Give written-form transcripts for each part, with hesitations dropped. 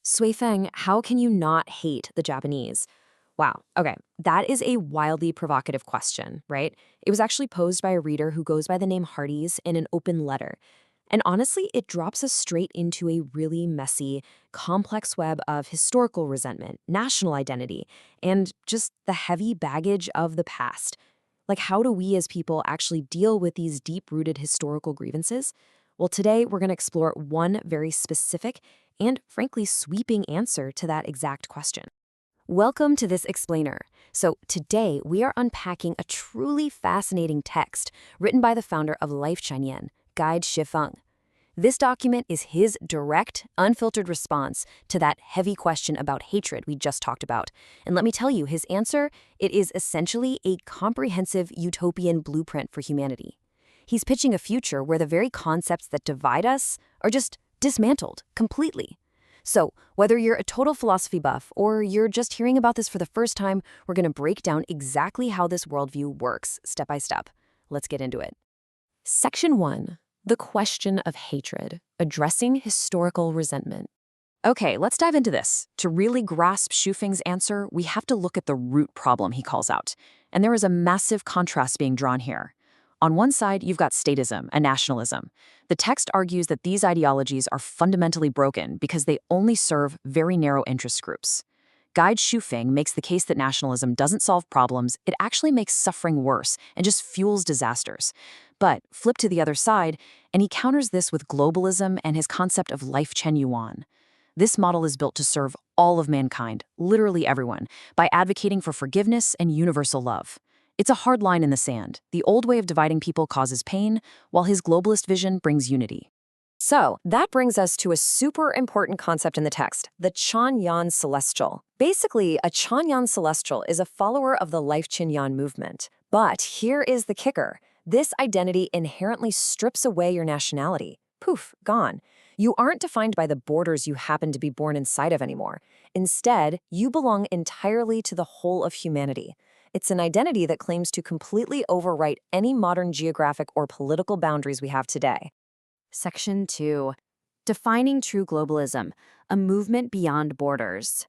Feng, how can you not hate the Japanese? Wow, okay, that is a wildly provocative question, right? It was actually posed by a reader who goes by the name Hardy's in an open letter. And honestly, it drops us straight into a really messy, complex web of historical resentment, national identity, and just the heavy baggage of the past. Like, how do we as people actually deal with these deep rooted historical grievances? Well, today we're going to explore one very specific and, frankly, sweeping answer to that exact question. Welcome to this explainer. So, today we are unpacking a truly fascinating text written by the founder of Lifechanyuan, Guide Shifeng. This document is his direct, unfiltered response to that heavy question about hatred we just talked about. And let me tell you, his answer, it is essentially a comprehensive utopian blueprint for humanity. He's pitching a future where the very concepts that divide us are just dismantled completely. So, whether you're a total philosophy buff or you're just hearing about this for the first time, we're going to break down exactly how this worldview works, step by step. Let's get into it. Section 1. The question of hatred, addressing historical resentment. Okay, let's dive into this. To really grasp Shufeng's answer, we have to look at the root problem he calls out. And there is a massive contrast being drawn here. On one side, you've got statism and nationalism. The text argues that these ideologies are fundamentally broken because they only serve very narrow interest groups. Guide Shufeng makes the case that nationalism doesn't solve problems, it actually makes suffering worse and just fuels disasters. But flip to the other side, and he counters this with globalism and his concept of Lifechanyuan. This model is built to serve all of mankind, literally everyone, by advocating for forgiveness and universal love. It's a hard line in the sand. The old way of dividing people causes pain, while his globalist vision brings unity. So, that brings us to a super important concept in the text, the Chanyuan Celestial. Basically, a Chanyuan Celestial is a follower of the Lifechanyuan movement. But here is the kicker. This identity inherently strips away your nationality. Poof, gone. You aren't defined by the borders you happen to be born inside of anymore. Instead, you belong entirely to the whole of humanity. It's an identity that claims to completely overwrite any modern geographic or political boundaries we have today. Section 2. Defining true globalism, a movement beyond borders.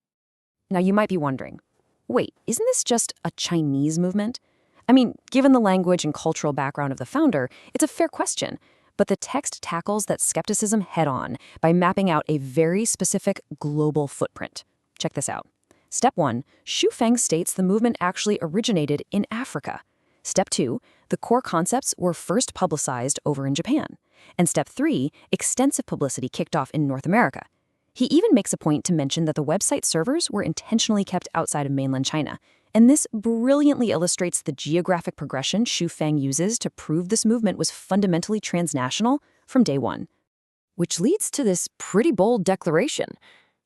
Now you might be wondering, wait, isn't this just a Chinese movement? I mean, given the language and cultural background of the founder, it's a fair question. But the text tackles that skepticism head-on by mapping out a very specific global footprint. Check this out. Step 1, Shufeng states the movement actually originated in Africa. Step 2, the core concepts were first publicized over in Japan. And Step 3, extensive publicity kicked off in North America. He even makes a point to mention that the website servers were intentionally kept outside of mainland China. And this brilliantly illustrates the geographic progression Shufeng uses to prove this movement was fundamentally transnational from day one. Which leads to this pretty bold declaration.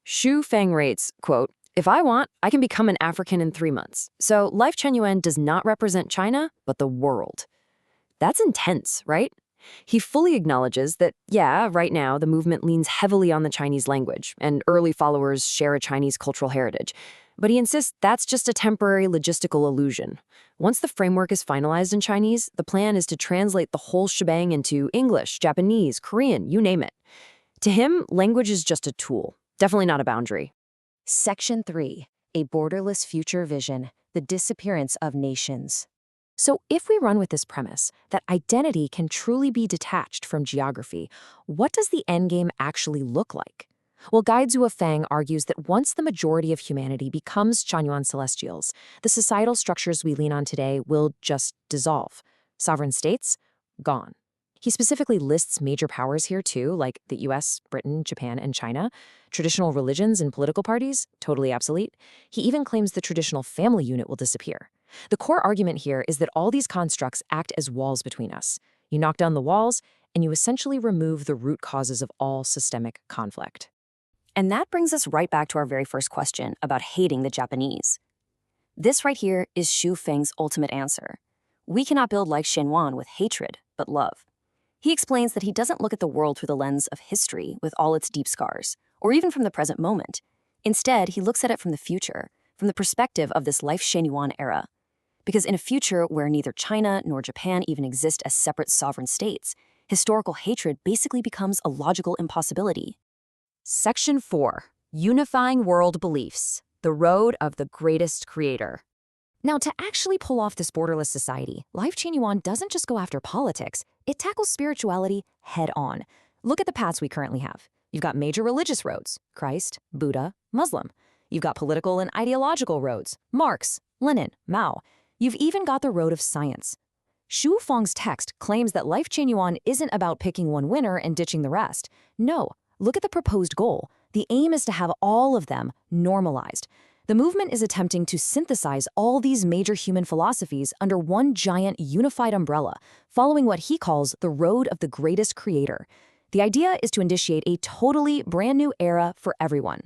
Shufeng writes, quote, "If I want, I can become an African in 3 months. So Lifechanyuan does not represent China, but the world." That's intense, right? He fully acknowledges that, yeah, right now the movement leans heavily on the Chinese language, and early followers share a Chinese cultural heritage. But he insists that's just a temporary logistical illusion. Once the framework is finalized in Chinese, the plan is to translate the whole shebang into English, Japanese, Korean, you name it. To him, language is just a tool, definitely not a boundary. Section 3. A borderless future vision, the disappearance of nations. So if we run with this premise, that identity can truly be detached from geography, what does the endgame actually look like? Well, Guide Shufeng argues that once the majority of humanity becomes Chanyuan Celestials, the societal structures we lean on today will just dissolve. Sovereign states? Gone. He specifically lists major powers here too, like the US, Britain, Japan, and China. Traditional religions and political parties? Totally obsolete. He even claims the traditional family unit will disappear. The core argument here is that all these constructs act as walls between us. You knock down the walls, and you essentially remove the root causes of all systemic conflict. And that brings us right back to our very first question about hating the Japanese. This right here is Shufeng's ultimate answer. We cannot build Lifechanyuan with hatred, but love. He explains that he doesn't look at the world through the lens of history with all its deep scars, or even from the present moment. Instead, he looks at it from the future, from the perspective of this Lifechanyuan era. Because in a future where neither China nor Japan even exist as separate sovereign states, historical hatred basically becomes a logical impossibility. Section 4. Unifying world beliefs, the road of the greatest creator. Now, to actually pull off this borderless society, Lifechanyuan doesn't just go after politics, it tackles spirituality head on. Look at the paths we currently have. You've got major religious roads, Christ, Buddha, Muslim. You've got political and ideological roads, Marx, Lenin, Mao. You've even got the road of science. Xu Feng's text claims that Lifechanyuan isn't about picking one winner and ditching the rest. No, look at the proposed goal. The aim is to have all of them normalized. The movement is attempting to synthesize all these major human philosophies under one giant unified umbrella, following what he calls the road of the greatest creator. The idea is to initiate a totally brand new era for everyone.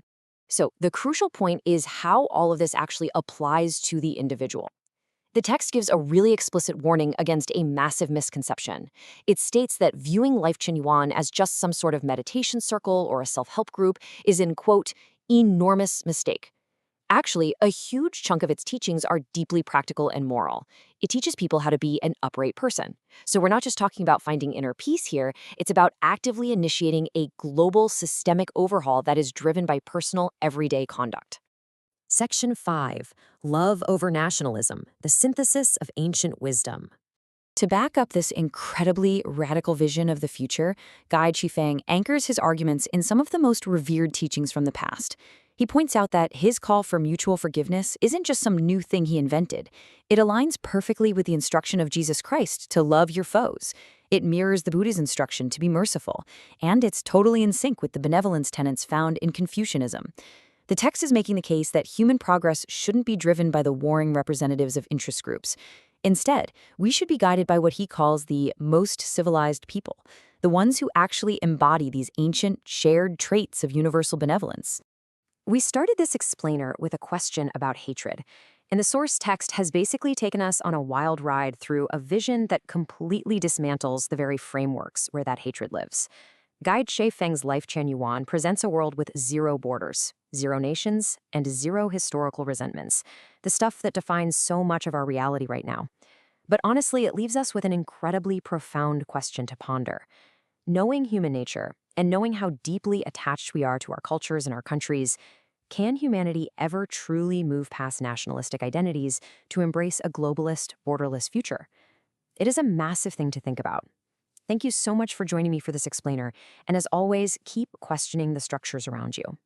So the crucial point is how all of this actually applies to the individual. The text gives a really explicit warning against a massive misconception. It states that viewing Lifechanyuan as just some sort of meditation circle or a self-help group is an, quote, enormous mistake. Actually, a huge chunk of its teachings are deeply practical and moral. It teaches people how to be an upright person. So we're not just talking about finding inner peace here, it's about actively initiating a global systemic overhaul that is driven by personal, everyday conduct. Section 5. Love over Nationalism, the Synthesis of Ancient Wisdom. To back up this incredibly radical vision of the future, Guy Chifeng anchors his arguments in some of the most revered teachings from the past. He points out that his call for mutual forgiveness isn't just some new thing he invented. It aligns perfectly with the instruction of Jesus Christ to love your foes. It mirrors the Buddha's instruction to be merciful, and it's totally in sync with the benevolence tenets found in Confucianism. The text is making the case that human progress shouldn't be driven by the warring representatives of interest groups. Instead, we should be guided by what he calls the most civilized people, the ones who actually embody these ancient, shared traits of universal benevolence. We started this explainer with a question about hatred, and the source text has basically taken us on a wild ride through a vision that completely dismantles the very frameworks where that hatred lives. Guy Chifeng's Lifechanyuan presents a world with zero borders, zero nations, and zero historical resentments, the stuff that defines so much of our reality right now. But honestly, it leaves us with an incredibly profound question to ponder. Knowing human nature, and knowing how deeply attached we are to our cultures and our countries, can humanity ever truly move past nationalistic identities to embrace a globalist, borderless future? It is a massive thing to think about. Thank you so much for joining me for this explainer, and as always, keep questioning the structures around you.